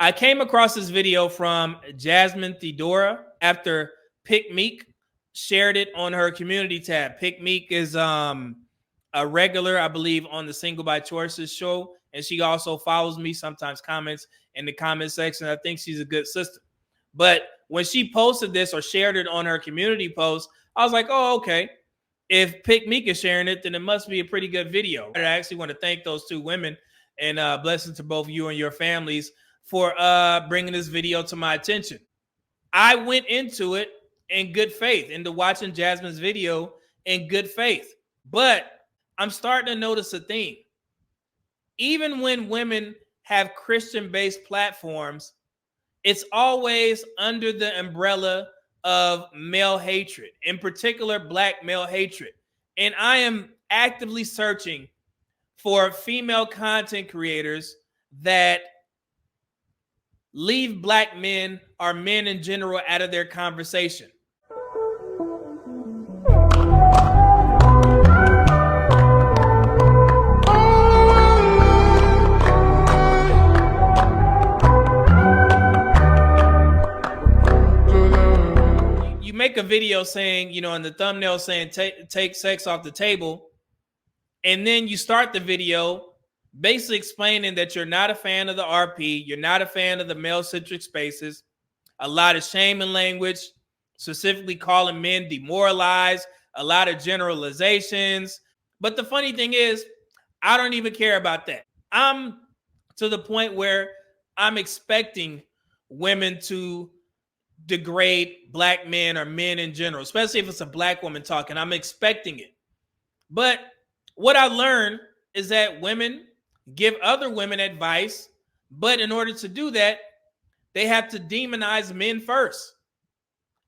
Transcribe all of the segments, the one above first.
I came across this video from Jasmine Theodora after Pick Meek shared it on her community tab. Pick Meek is a regular, I believe, on the Single by Choices show, and she also follows me, sometimes comments in the comment section. I think she's a good sister. But when she posted this or shared it on her community post, I was like, oh, okay. If Pick Meek is sharing it, then it must be a pretty good video. I actually want to thank those two women, and blessings to both you and your families for bringing this video to my attention. I went into it in good faith, into watching Jasmine's video in good faith. But I'm starting to notice a theme. Even when women have Christian-based platforms, it's always under the umbrella of male hatred, in particular, Black male hatred. And I am actively searching for female content creators that leave Black men or men in general out of their conversation. You make a video saying, in the thumbnail saying, take sex off the table. And then you start the video basically explaining that you're not a fan of the RP. You're not a fan of the male-centric spaces. A lot of shaming language, specifically calling men demoralized, a lot of generalizations. But the funny thing is, I don't even care about that. I'm to the point where I'm expecting women to degrade Black men or men in general, especially if it's a Black woman talking. I'm expecting it. But what I learned is that women give other women advice, but in order to do that, they have to demonize men first.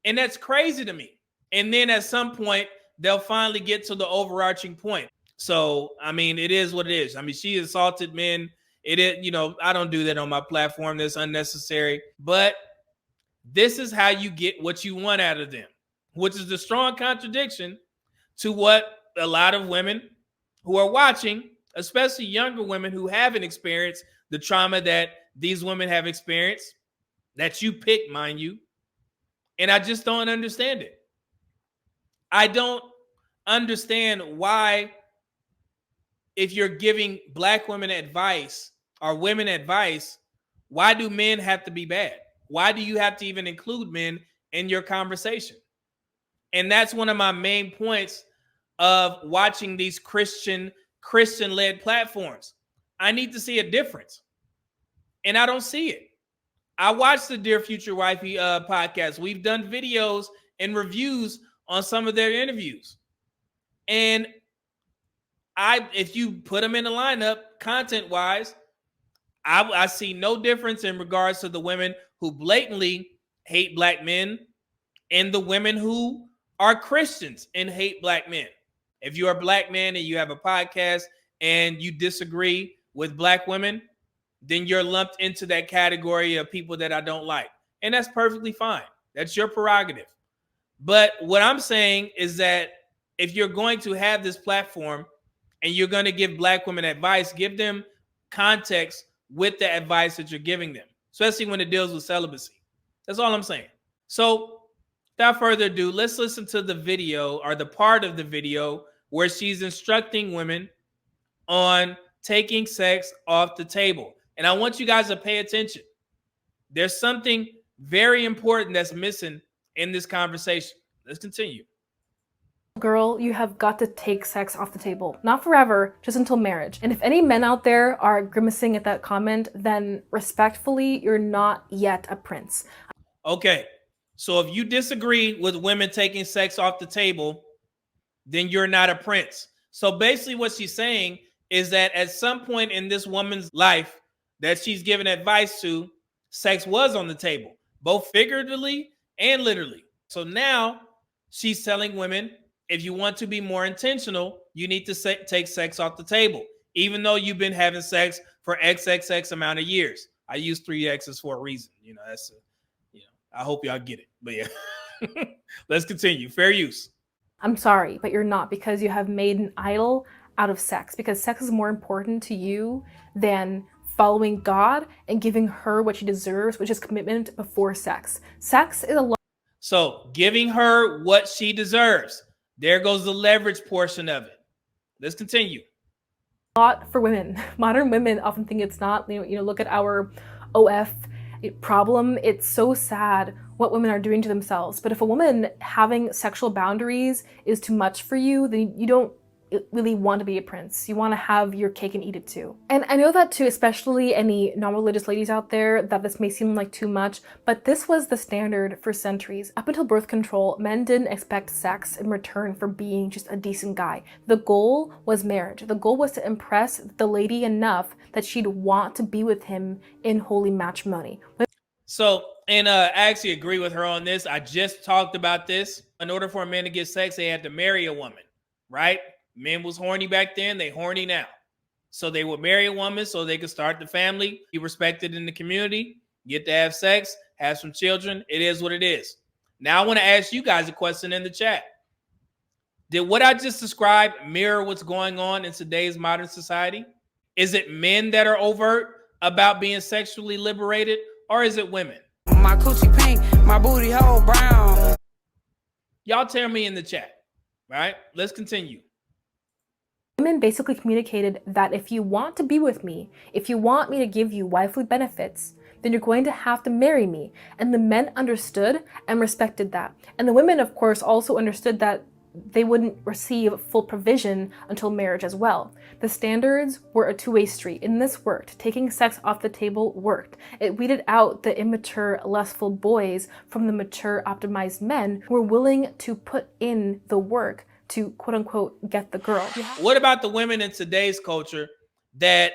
And that's crazy to me. And then at some point, they'll finally get to the overarching point. So, it is what it is. She assaulted men. It is, I don't do that on my platform. That's unnecessary. But this is how you get what you want out of them, which is the strong contradiction to what a lot of women who are watching, especially younger women who haven't experienced the trauma that these women have experienced, that you pick, mind you. And I just don't understand it. I don't understand why, if you're giving Black women advice or women advice, why do men have to be bad? Why do you have to even include men in your conversation? And that's one of my main points of watching these Christian-led platforms. I need to see a difference. And I don't see it. I watched the Dear Future Wifey podcast. We've done videos and reviews on some of their interviews. And if you put them in a lineup, content-wise, I see no difference in regards to the women who blatantly hate Black men and the women who are Christians and hate Black men. If you're a Black man and you have a podcast and you disagree with Black women, then you're lumped into that category of people that I don't like. And that's perfectly fine. That's your prerogative. But what I'm saying is that if you're going to have this platform and you're going to give Black women advice, give them context with the advice that you're giving them, especially when it deals with celibacy. That's all I'm saying. So without further ado, let's listen to the video, or the part of the video where she's instructing women on taking sex off the table. And I want you guys to pay attention. There's something very important that's missing in this conversation. Let's continue. Girl, you have got to take sex off the table. Not forever, just until marriage. And if any men out there are grimacing at that comment, then respectfully, you're not yet a prince. Okay, so if you disagree with women taking sex off the table, then you're not a prince. So basically what she's saying is that at some point in this woman's life that she's given advice to, sex was on the table, both figuratively and literally. So now she's telling women, if you want to be more intentional, you need to take sex off the table, even though you've been having sex for XXX amount of years. I use 3 X's for a reason. I hope y'all get it. But yeah, let's continue. Fair use. I'm sorry, but you're not, because you have made an idol out of sex, because sex is more important to you than following God and giving her what she deserves, which is commitment before sex. Sex is a lot. So giving her what she deserves. There goes the leverage portion of it. Let's continue. Lot for women. Modern women often think it's not. Look at our OF problem. It's so sad what women are doing to themselves. But if a woman having sexual boundaries is too much for you, then you don't really want to be a prince. You want to have your cake and eat it too. And I know that too, especially any non-religious ladies out there, that this may seem like too much, but this was the standard for centuries. Up until birth control, men didn't expect sex in return for being just a decent guy. The goal was marriage. The goal was to impress the lady enough that she'd want to be with him in holy matrimony. So, and I actually agree with her on this. I just talked about this. In order for a man to get sex, they had to marry a woman, right? Men was horny back then, they horny now. So they would marry a woman so they could start the family, be respected in the community, get to have sex, have some children. It is what it is. Now I want to ask you guys a question in the chat. Did what I just described mirror what's going on in today's modern society? Is it men that are overt about being sexually liberated, or is it women? My coochie pink, my booty hole brown. Y'all tell me in the chat, right? Let's continue. Women basically communicated that if you want to be with me, if you want me to give you wifely benefits, then you're going to have to marry me. And the men understood and respected that. And the women, of course, also understood that they wouldn't receive full provision until marriage as well. The standards were a two-way street, and this worked. Taking sex off the table worked. It weeded out the immature, lustful boys from the mature, optimized men who were willing to put in the work to quote unquote get the girl. What about the women in today's culture that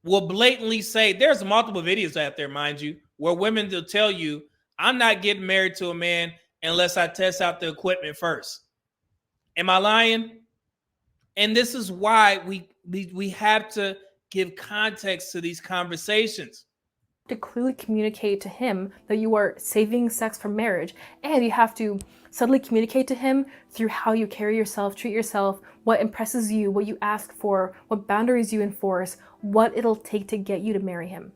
will blatantly say, there's multiple videos out there, mind you, where women will tell you, I'm not getting married to a man unless I test out the equipment first. Am I lying? And this is why we have to give context to these conversations. To clearly communicate to him that you are saving sex for marriage, and you have to subtly communicate to him through how you carry yourself, treat yourself, what impresses you, what you ask for, what boundaries you enforce, what it'll take to get you to marry him.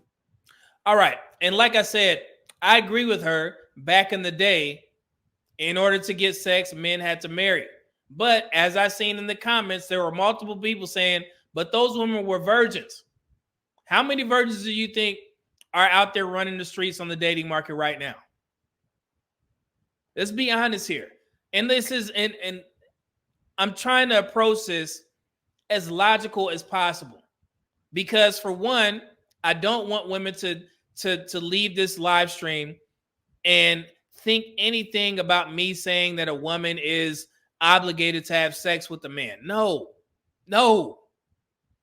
All right. And like I said, I agree with her. Back in the day, in order to get sex, men had to marry. But as I seen in the comments, there were multiple people saying, but those women were virgins. How many virgins do you think are out there running the streets on the dating market right now? Let's be honest here. And this is, and I'm trying to approach this as logical as possible. Because for one, I don't want women to leave this live stream and think anything about me saying that a woman is obligated to have sex with a man. No.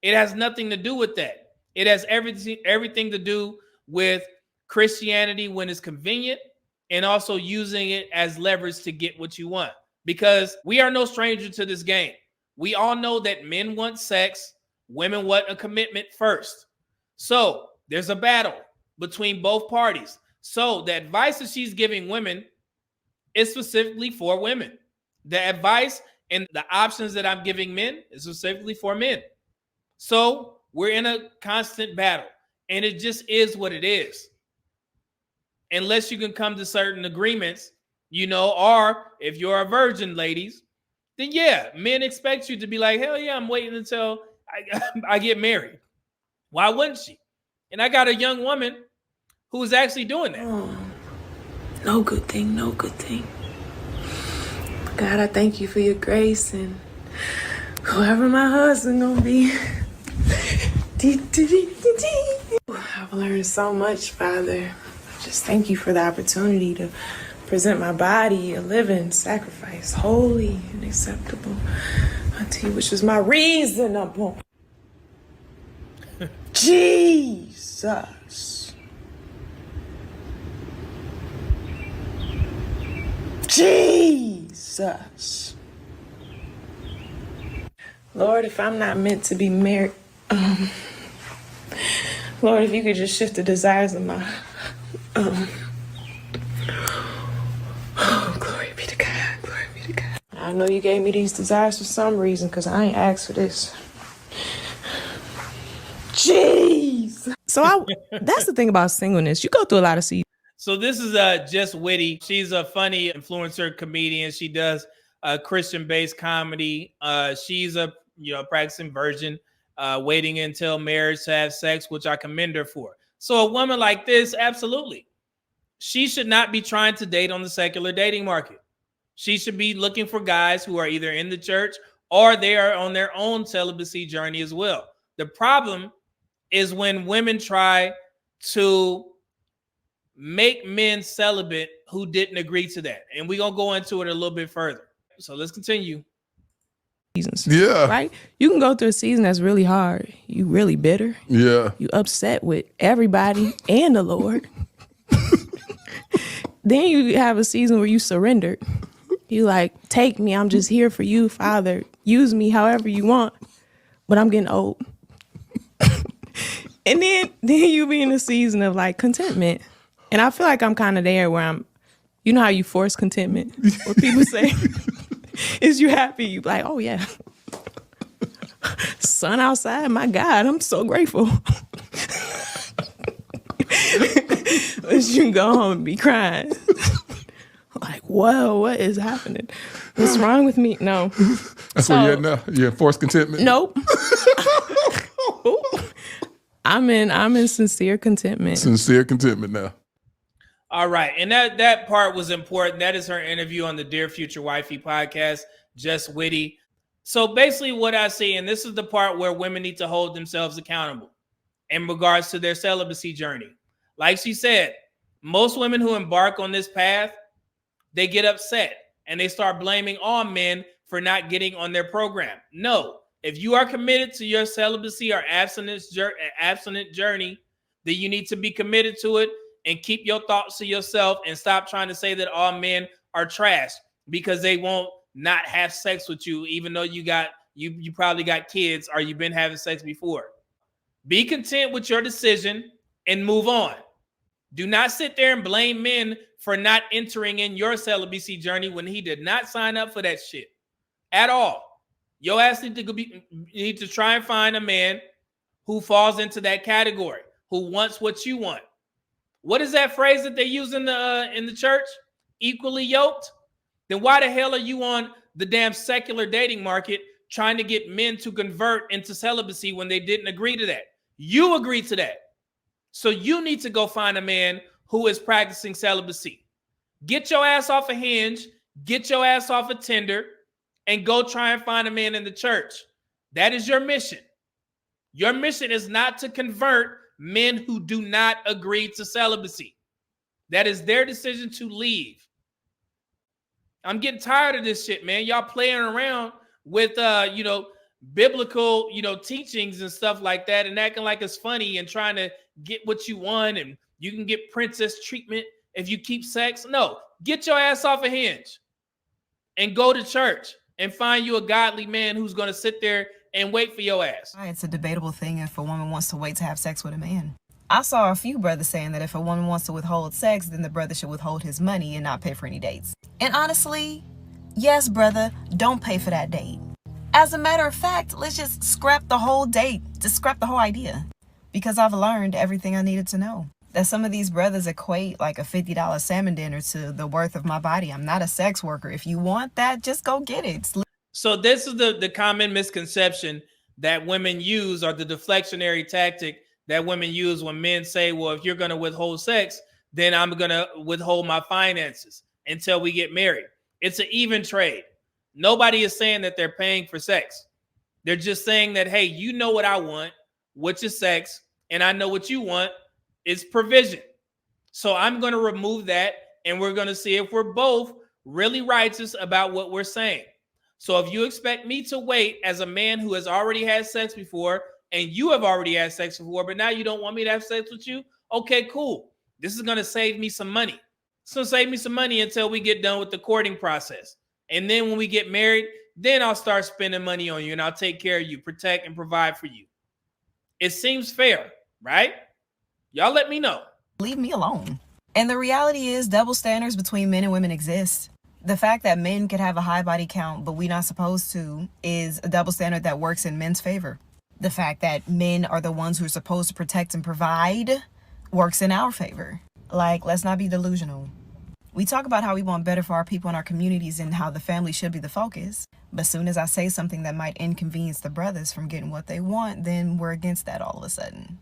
It has nothing to do with that. It has everything to do with Christianity when it's convenient, and also using it as leverage to get what you want. Because we are no stranger to this game. We all know that men want sex, women want a commitment first. So there's a battle between both parties. So the advice that she's giving women is specifically for women. The advice and the options that I'm giving men is specifically for men. So we're in a constant battle, and it just is what it is. Unless you can come to certain agreements, or if you're a virgin, ladies, then yeah, men expect you to be like, hell yeah, I'm waiting until I get married. Why wouldn't she? And I got a young woman who is actually doing that. Oh, no good thing. God, I thank you for your grace, and whoever my husband gonna be. I've learned so much, Father. Just thank you for the opportunity to present my body a living sacrifice, holy and acceptable unto you, which was my reasonable. Jesus. Lord, if I'm not meant to be married, Lord, if you could just shift the desires of my, glory be to God. I know you gave me these desires for some reason, because I ain't asked for this. Jeez. So that's the thing about singleness. You go through a lot of seasons. So this is Just Witty. She's a funny influencer comedian. She does Christian-based comedy. She's a practicing virgin, waiting until marriage to have sex, which I commend her for. So a woman like this, absolutely, she should not be trying to date on the secular dating market. She should be looking for guys who are either in the church or they are on their own celibacy journey as well. The problem is when women try to make men celibate who didn't agree to that. And we're going to go into it a little bit further. So let's continue. Seasons. Yeah. Right? You can go through a season that's really hard. You really bitter. Yeah. You upset with everybody and the Lord. Then you have a season where you surrendered. You like, take me. I'm just here for you, Father. Use me however you want. But I'm getting old. And then you be in a season of like contentment. And I feel like I'm kind of there where you know how you force contentment? What people say is you happy. You like, oh yeah. Sun outside, my God, I'm so grateful. But you can go home and be crying. Like, whoa, what is happening? What's wrong with me? No. That's where you're at now. You're in forced contentment. Nope. I'm in sincere contentment. Sincere contentment now. All right. And that part was important. That is her interview on the Dear Future Wifey podcast, Just Witty. So basically what I see, and this is the part where women need to hold themselves accountable in regards to their celibacy journey. Like she said, most women who embark on this path, they get upset and they start blaming all men for not getting on their program. No, if you are committed to your celibacy or abstinent journey, then you need to be committed to it and keep your thoughts to yourself and stop trying to say that all men are trash because they won't not have sex with you, even though you probably got kids or you've been having sex before. Be content with your decision and move on. Do not sit there and blame men for not entering in your celibacy journey when he did not sign up for that shit at all. Your ass need to try and find a man who falls into that category, who wants what you want. What is that phrase that they use in the church? Equally yoked? Then why the hell are you on the damn secular dating market trying to get men to convert into celibacy when they didn't agree to that? You agreed to that. So you need to go find a man who is practicing celibacy. Get your ass off a Hinge, get your ass off a Tinder, and go try and find a man in the church. That is your mission. Your mission is not to convert men who do not agree to celibacy. That is their decision to leave. I'm getting tired of this shit, man. Y'all playing around with, biblical, teachings and stuff like that and acting like it's funny and trying to get what you want and you can get princess treatment if you keep sex. No, get your ass off a Hinge and go to church and find you a godly man who's going to sit there and wait for your ass. It's a debatable thing if a woman wants to wait to have sex with a man. I saw a few brothers saying that if a woman wants to withhold sex, then the brother should withhold his money and not pay for any dates. And honestly, yes, brother, don't pay for that date. As a matter of fact, let's just scrap the whole date. Just scrap the whole idea. Because I've learned everything I needed to know. That some of these brothers equate like a $50 salmon dinner to the worth of my body. I'm not a sex worker. If you want that, just go get it. So this is the common misconception that women use, or the deflectionary tactic that women use when men say, well, if you're going to withhold sex, then I'm going to withhold my finances until we get married. It's an even trade. Nobody is saying that they're paying for sex. They're just saying that, hey, you know what I want, which is sex, and I know what you want is provision. So I'm going to remove that, and we're going to see if we're both really righteous about what we're saying. So if you expect me to wait as a man who has already had sex before, and you have already had sex before, but now you don't want me to have sex with you, okay, cool. This is going to save me some money. It's going to save me some money until we get done with the courting process. And then when we get married, then I'll start spending money on you and I'll take care of you, protect and provide for you. It seems fair, right? Y'all let me know. Leave me alone. And the reality is double standards between men and women exist. The fact that men could have a high body count, but we're not supposed to, is a double standard that works in men's favor. The fact that men are the ones who are supposed to protect and provide works in our favor. Like, let's not be delusional. We talk about how we want better for our people in our communities and how the family should be the focus. But as soon as I say something that might inconvenience the brothers from getting what they want, then we're against that all of a sudden.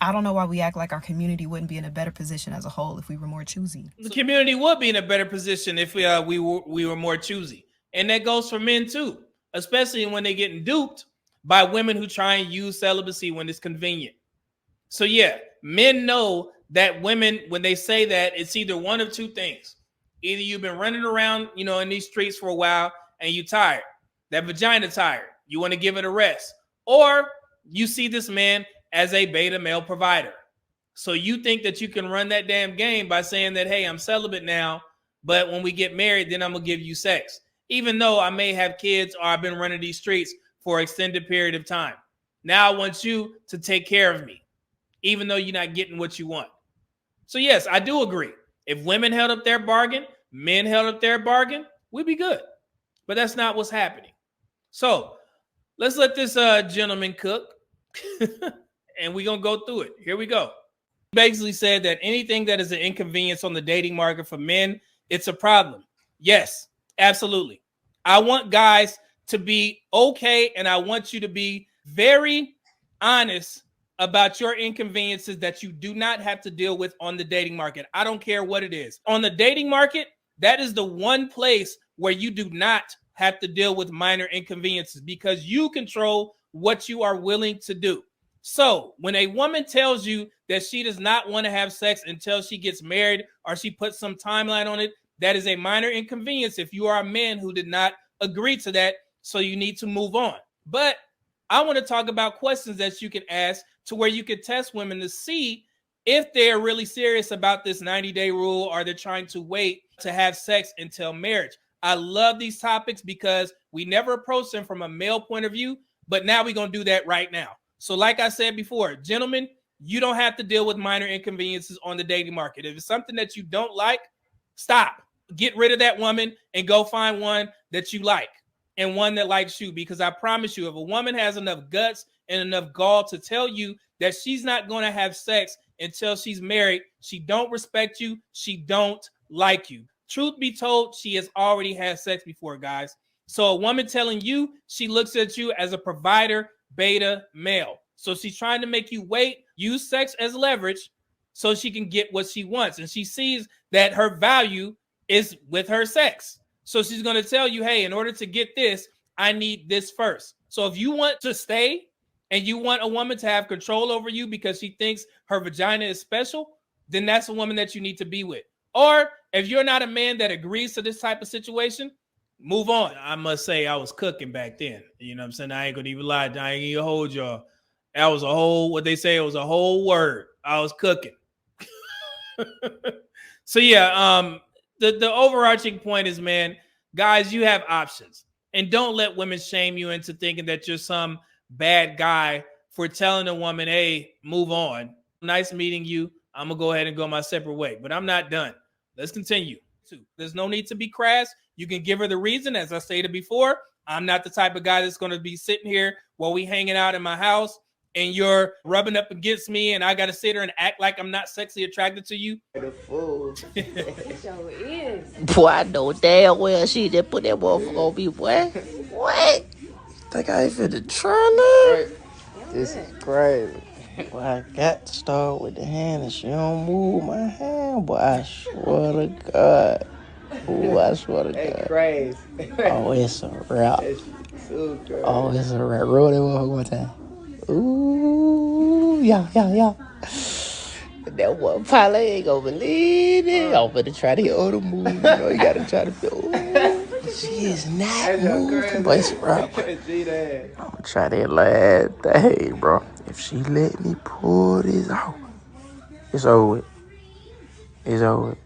I don't know why we act like our community wouldn't be in a better position as a whole if we were more choosy. The community would be in a better position if we were more choosy. And that goes for men too, especially when they're getting duped by women who try and use celibacy when it's convenient. So yeah, men know that women, when they say that, it's either one of two things. Either you've been running around, in these streets for a while and you tired. That vagina tired. You want to give it a rest. Or you see this man as a beta male provider. So you think that you can run that damn game by saying that, hey, I'm celibate now, but when we get married, then I'm going to give you sex. Even though I may have kids or I've been running these streets for an extended period of time. Now I want you to take care of me, even though you're not getting what you want. So yes, I do agree. If women held up their bargain, men held up their bargain, we'd be good. But that's not what's happening. So let's let this gentleman cook. And we're going to go through it. Here we go. He basically said that anything that is an inconvenience on the dating market for men, it's a problem. Yes, absolutely. I want guys to be okay, and I want you to be very honest about your inconveniences that you do not have to deal with on the dating market. I don't care what it is. On the dating market, that is the one place where you do not have to deal with minor inconveniences because you control what you are willing to do. So when a woman tells you that she does not want to have sex until she gets married or she puts some timeline on it, that is a minor inconvenience if you are a man who did not agree to that. So you need to move on. But I want to talk about questions that you can ask to where you can test women to see if they're really serious about this 90-day rule or they're trying to wait to have sex until marriage. I love these topics because we never approach them from a male point of view, but now we're going to do that right now. So like I said before, gentlemen, you don't have to deal with minor inconveniences on the dating market. If it's something that you don't like, stop. Get rid of that woman and go find one that you like and one that likes you. Because I promise you, if a woman has enough guts and enough gall to tell you that she's not going to have sex until she's married, she don't respect you, she don't like you. Truth be told, she has already had sex before, guys. So a woman telling you she looks at you as a provider, beta male. So she's trying to make you wait, use sex as leverage so she can get what she wants. And she sees that her value is with her sex. So she's going to tell you, hey, in order to get this, I need this first. So if you want to stay and you want a woman to have control over you because she thinks her vagina is special, then that's a woman that you need to be with. Or if you're not a man that agrees to this type of situation, move on. I must say I was cooking back then. You know what I'm saying? I ain't going to even lie. I ain't even hold y'all. That was a whole, what they say, it was a whole word. I was cooking. So yeah, the overarching point is, man, guys, you have options. And don't let women shame you into thinking that you're some bad guy for telling a woman, hey, move on. Nice meeting you. I'm going to go ahead and go my separate way. But I'm not done. Let's continue. There's no need to be crass. You can give her the reason. As I stated before, I'm not the type of guy that's going to be sitting here while we hanging out in my house and you're rubbing up against me and I got to sit here and act like I'm not sexually attracted to you. The fool. Boy, I know damn well she just put that motherfucker on me, boy. What? Think I ain't finna try now? This is crazy. Boy, I got to start with the hand and she don't move my hand, boy. I swear to God. Ooh, I swear to That's God. crazy. Oh, it's a wrap. That's so crazy. Oh, it's a wrap. Roll that motherfucker one time. Ooh, yeah. That one probably ain't gonna believe it. I'm finna try the other move. You know, you gotta try to feel. Ooh, she is not moving, but it's a wrap. I'm gonna try that last day, bro. If she let me pull this out, it's over with. It's over with.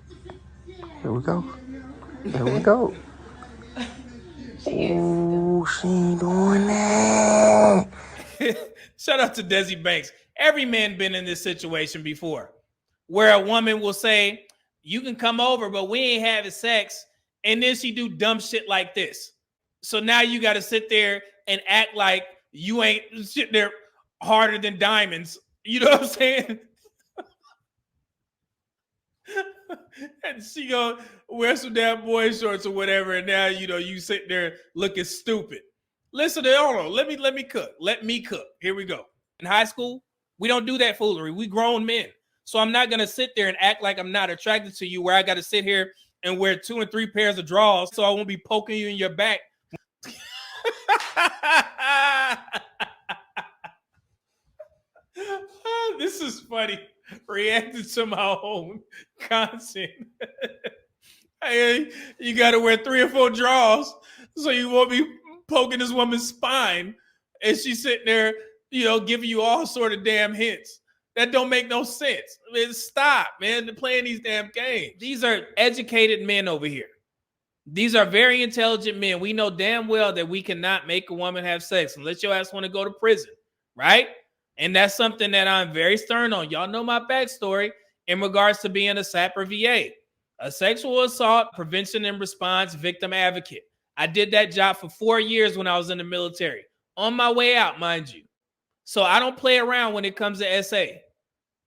Here we go. Ooh, she ain't doing that. Shout out to Desi Banks. Every man been in this situation before where a woman will say, you can come over, but we ain't having sex. And then she do dumb shit like this. So now you got to sit there and act like you ain't sitting there harder than diamonds. You know what I'm saying? And she go wear some damn boy shorts or whatever, and now you sitting there looking stupid. Listen, hold on. Let me cook. Let me cook. Here we go. In high school, we don't do that foolery. We grown men. So I'm not gonna sit there and act like I'm not attracted to you, where I got to sit here and wear 2 and 3 pairs of drawers, so I won't be poking you in your back. This is funny. Reacting to my own content. Hey, you got to wear 3 or 4 drawers so you won't be poking this woman's spine, and she's sitting there, giving you all sort of damn hints. That don't make no sense. I mean, stop, man. They're playing these damn games. These are educated men over here. These are very intelligent men. We know damn well that we cannot make a woman have sex unless your ass want to go to prison, right? And that's something that I'm very stern on. Y'all know my backstory in regards to being a SAPR VA, a sexual assault prevention and response victim advocate. I did that job for 4 years when I was in the military, on my way out, mind you. So I don't play around when it comes to SA.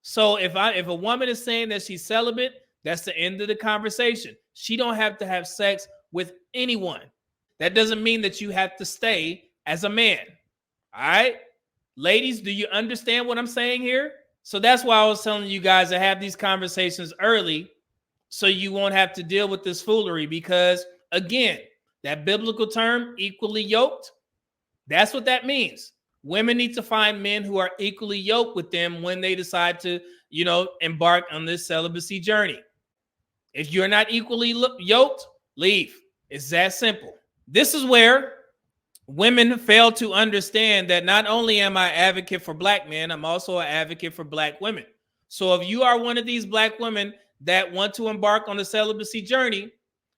So if a woman is saying that she's celibate, that's the end of the conversation. She don't have to have sex with anyone. That doesn't mean that you have to stay as a man. All right? Ladies, do you understand what I'm saying here? So that's why I was telling you guys to have these conversations early so you won't have to deal with this foolery, because, again, that biblical term, equally yoked, that's what that means. Women need to find men who are equally yoked with them when they decide to, embark on this celibacy journey. If you're not equally yoked, leave. It's that simple. This is where women fail to understand that not only am I an advocate for black men, I'm also an advocate for black women. So if you are one of these black women that want to embark on the celibacy journey,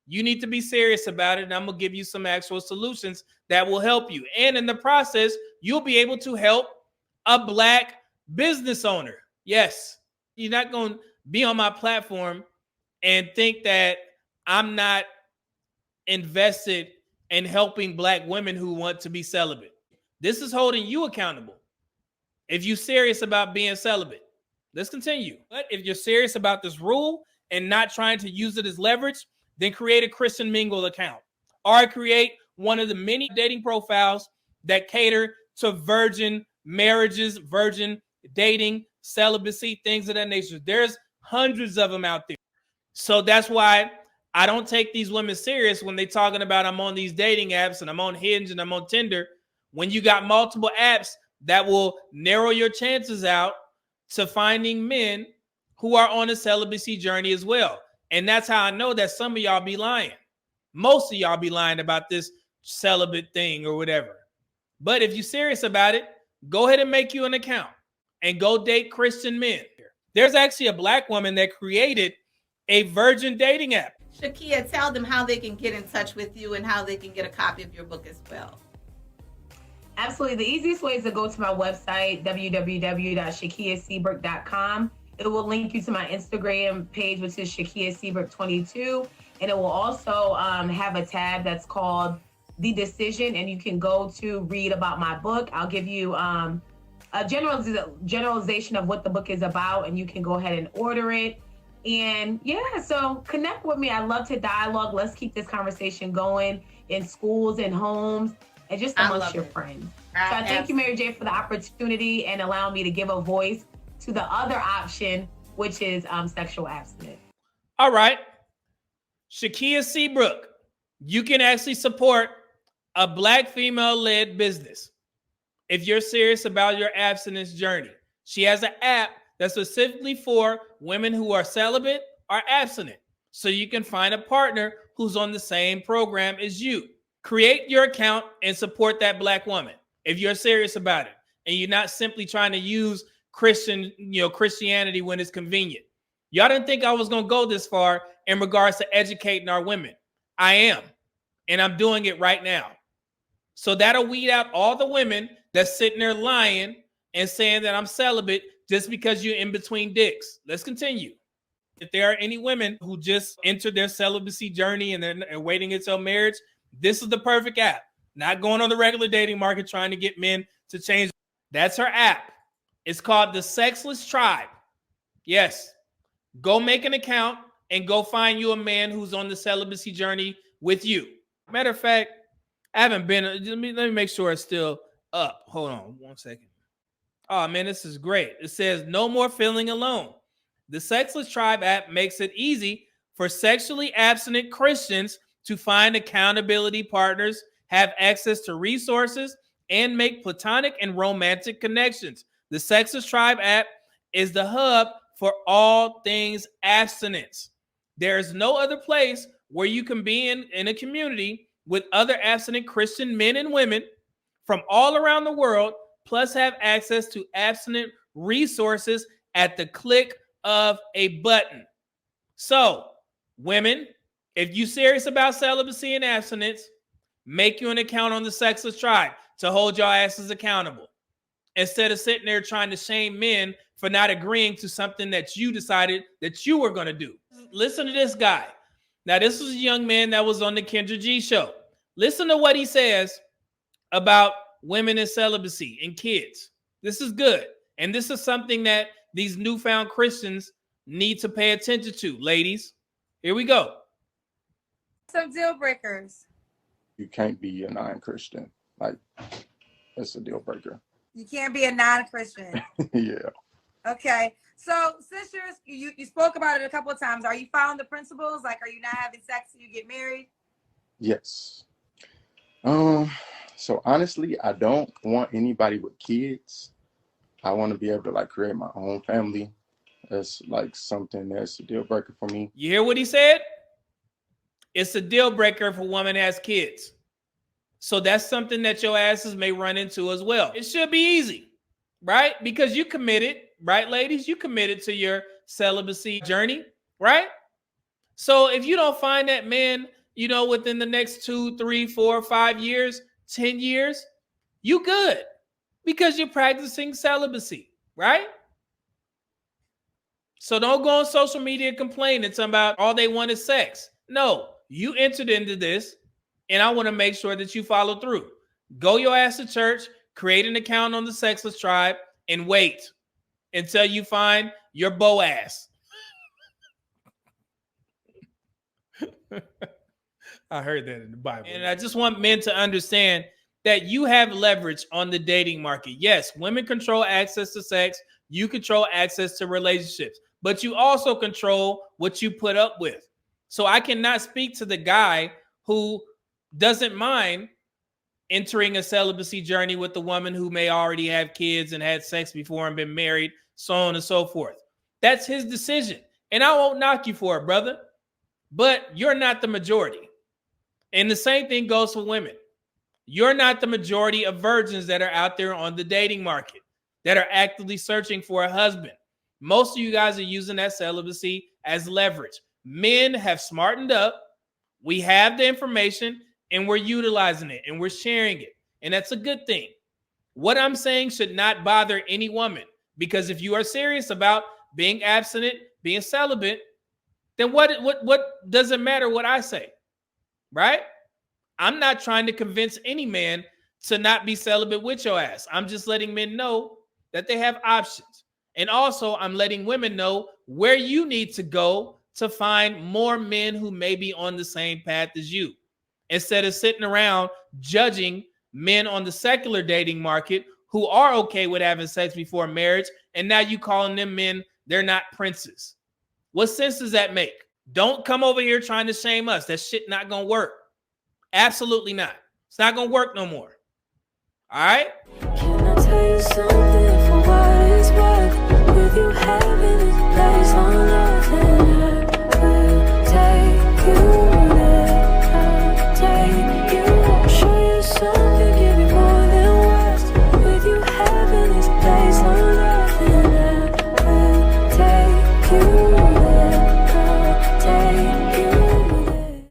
you need to be serious about it, and I'm going to give you some actual solutions that will help you. And in the process, you'll be able to help a black business owner. Yes, you're not going to be on my platform and think that I'm not invested in helping black women who want to be celibate. This is holding you accountable. If you're serious about being celibate, let's continue. But if you're serious about this rule and not trying to use it as leverage, then create a Christian Mingle account, or create one of the many dating profiles that cater to virgin marriages, virgin dating, celibacy, things of that nature. There's hundreds of them out there. So that's why I don't take these women serious when they're talking about I'm on these dating apps and I'm on Hinge and I'm on Tinder, when you got multiple apps that will narrow your chances out to finding men who are on a celibacy journey as well. And that's how I know that some of y'all be lying. Most of y'all be lying about this celibate thing or whatever. But if you're serious about it, go ahead and make you an account and go date Christian men. There's actually a black woman that created a virgin dating app. Shakia, tell them how they can get in touch with you and how they can get a copy of your book as well. Absolutely. The easiest way is to go to my website, www.shakiaseabrook.com. It will link you to my Instagram page, which is Shakia Seabrook 22. And it will also have a tab that's called The Decision. And you can go to read about my book. I'll give you a generalization of what the book is about, and you can go ahead and order it. And yeah, so connect with me. I love to dialogue. Let's keep this conversation going in schools and homes and just amongst your friends. So I thank you, Mary J, for the opportunity and allowing me to give a voice to the other option, which is sexual abstinence. All right. Shakia Seabrook, you can actually support a black female-led business if you're serious about your abstinence journey. She has an app that's specifically for women who are celibate or abstinent, so you can find a partner who's on the same program as you. Create your account and support that black woman if you're serious about it, and you're not simply trying to use Christianity when it's convenient. Y'all didn't think I was going to go this far in regards to educating our women. I am, and I'm doing it right now. So that'll weed out all the women that's sitting there lying and saying that I'm celibate just because you're in between dicks. Let's continue. If there are any women who just entered their celibacy journey and they're waiting until marriage, this is the perfect app. Not going on the regular dating market trying to get men to change. That's her app. It's called the Sexless Tribe. Yes. Go make an account and go find you a man who's on the celibacy journey with you. Matter of fact, I haven't been. Let me make sure it's still up. Hold on 1 second. Oh, man, this is great. It says no more feeling alone. The Sexless Tribe app makes it easy for sexually abstinent Christians to find accountability partners, have access to resources, and make platonic and romantic connections. The Sexless Tribe app is the hub for all things abstinence. There's no other place where you can be in a community with other abstinent Christian men and women from all around the world, plus have access to abstinent resources at the click of a button. So, women, if you're serious about celibacy and abstinence, make you an account on the Sexless Tribe to hold your asses accountable, instead of sitting there trying to shame men for not agreeing to something that you decided that you were going to do. Listen to this guy. Now, this was a young man that was on the Kendra G show. Listen to what he says about women and celibacy and kids. This is good. And this is something that these newfound Christians need to pay attention to, ladies. Here we go. Some deal breakers. You can't be a non-Christian. Like, it's a deal breaker. You can't be a non-Christian. Yeah. Okay. So, sisters, you spoke about it a couple of times. Are you following the principles? Like, are you not having sex till you get married? Yes. So honestly, I don't want anybody with kids. I want to be able to like create my own family. That's like something that's a deal breaker for me. You hear what he said? It's a deal breaker if a woman has kids. So that's something that your asses may run into as well. It should be easy, right? Because you committed, right, ladies? You committed to your celibacy journey, right? So if you don't find that man, you know, within the next 2, 3, 4, 5 years, 10 years, you good, because you're practicing celibacy, right? So don't go on social media complaining about all they want is sex. No, you entered into this, and I want to make sure that you follow through. Go your ass to church, create an account on the Sexless Tribe, and wait until you find your Boaz. I heard that in the Bible. And I just want men to understand that you have leverage on the dating market. Yes, women control access to sex. You control access to relationships, but you also control what you put up with. So I cannot speak to the guy who doesn't mind entering a celibacy journey with the woman who may already have kids and had sex before and been married, so on and so forth. That's his decision. And I won't knock you for it, brother. But you're not the majority. And the same thing goes for women. You're not the majority of virgins that are out there on the dating market, that are actively searching for a husband. Most of you guys are using that celibacy as leverage. Men have smartened up. We have the information, and we're utilizing it, and we're sharing it. And that's a good thing. What I'm saying should not bother any woman, because if you are serious about being abstinent, being celibate, then what does it matter what I say, right? I'm not trying to convince any man to not be celibate with your ass. I'm just letting men know that they have options. And also, I'm letting women know where you need to go to find more men who may be on the same path as you, instead of sitting around judging men on the secular dating market who are okay with having sex before marriage, and now you calling them men, they're not princes. What sense does that make? Don't come over here trying to shame us. That shit not gonna work. Absolutely not. It's not gonna work no more. All right? Can I tell you something for what it's worth? With you having